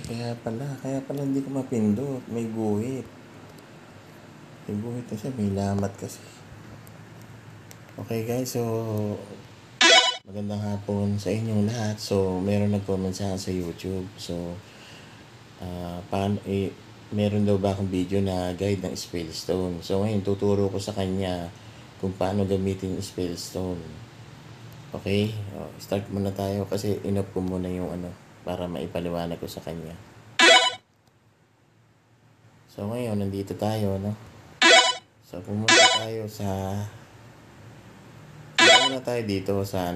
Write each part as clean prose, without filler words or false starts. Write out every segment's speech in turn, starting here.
Kaya pala hindi ko mapindot. May guhit. May guhit na siya, may lamat kasi. Okay guys, so magandang hapon sa inyong lahat. So meron nag-comment sa YouTube. So meron daw ba akong video na guide ng Spellstone. So ngayon tuturo ko sa kanya kung paano gamitin yung Spellstone. Okay, start muna tayo kasi in-off ko muna yung para maipaliwanag ko sa kanya. So ngayon nandito tayo, no? So pumunta tayo dito sa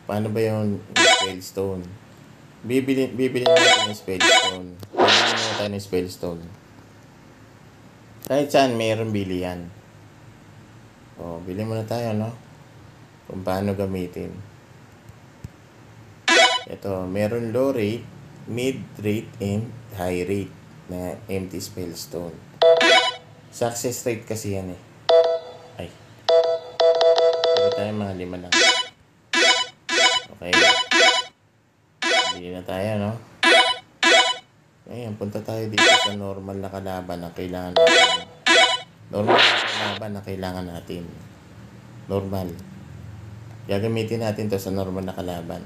paano ba yung Spellstone. Bibili natin yung Spellstone. Bibili natin tayo ng Spellstone. Kahit saan mayroon bili yan. Bili muna tayo, no? Kung paano gamitin. Ito, meron low rate, mid rate, and high rate na empty Spellstone. Success rate kasi yan eh. Ay. Pwede tayo mga 5 lang. Okay. Bili na tayo, no? Ngayon, punta tayo dito sa normal na kalaban na kailangan natin. Normal na kalaban na kailangan natin. Normal. Gagamitin natin to sa normal na kalaban.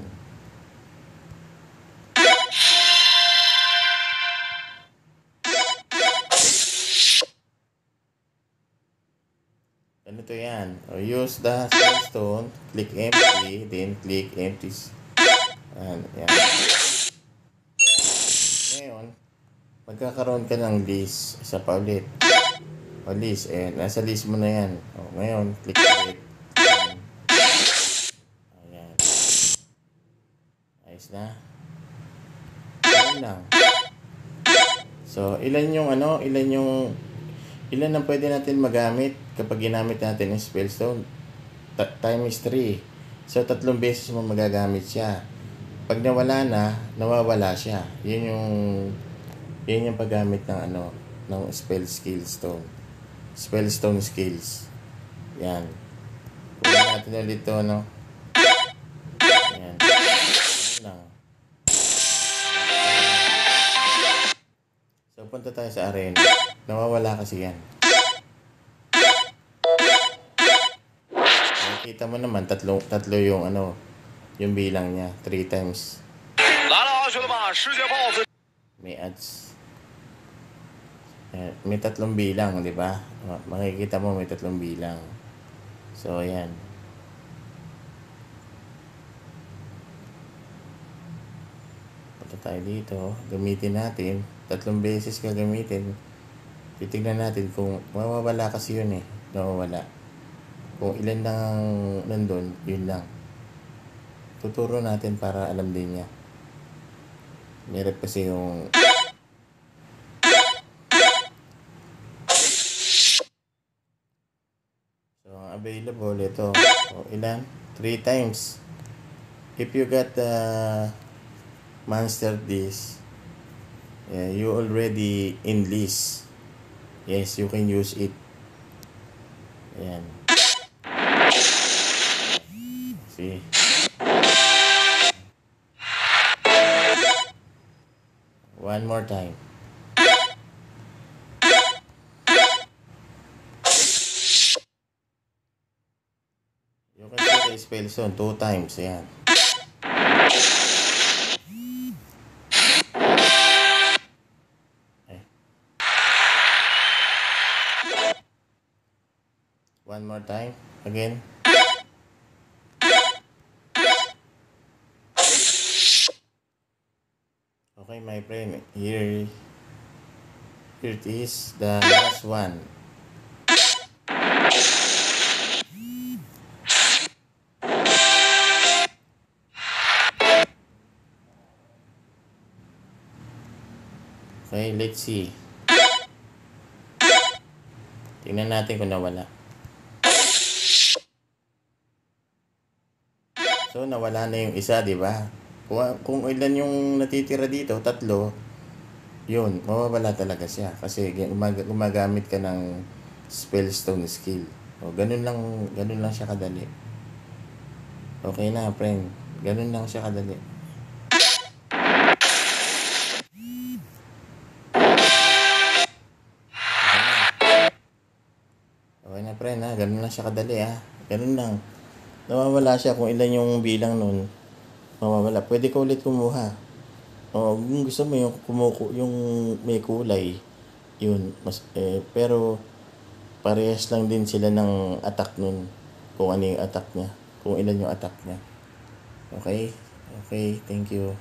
Ganito yan. Use the Spellstone, click empty, then click empty. Yan. Ngayon, magkakaroon ka ng list. Isa pa ulit. List. Nasa list mo na yan. Ngayon, click ulit. Ayan. Ayos na. Ayan lang. So, ilan ang pwede natin magamit kapag ginamit natin yung Spellstone? Times 3. So, 3 beses mo magagamit siya. Pag nawawala siya. Yun yung paggamit ng Spellstone. Spellstone skills. Yan. Kunin natin ulit ito, Yan. Yan lang. So, punta tayo sa arena. Nawawala kasi yan. Nakikita mo naman, tatlo yung yung bilang niya. 3 times. May ads. May 3 bilang, di ba? Makikita mo may 3 bilang. So, ayan. Punta tayo dito. Gamitin natin. 3 beses ka gamitin. Titignan natin kung mawawala kasi yun eh. Nawawala. Kung ilan lang nandun, yun lang. Tuturo natin para alam din niya. Meron kasi yung available ito. Ilan? 3 times. If you got the monster this, you already in list. Yes, you can use it. Ayan. See? One more time. You can see the Spellstone 2 times. Ayan. One more time. Again. Okay, my friend. Here it is, the last one. Okay, let's see. Tingnan natin kung nawala. So, nawala na yung isa, di ba? Kung ilan yung natitira dito, 3, yun, mawawala talaga siya. Kasi gumagamit ka ng Spellstone skill. Ganun lang siya kadali. Okay na, friend. Ganun lang siya kadali. Okay na friend ha, ganun lang siya kadali ha. Ganun lang. Nawawala siya kung ilan yung bilang nun. Mawawala. Pwede ka ulit kumuha. O kung gusto mo yung yung may kulay, yun. Pero parehas lang din sila ng attack nun. Kung ano yung attack niya. Kung ilan yung attack niya. Okay? Okay, thank you.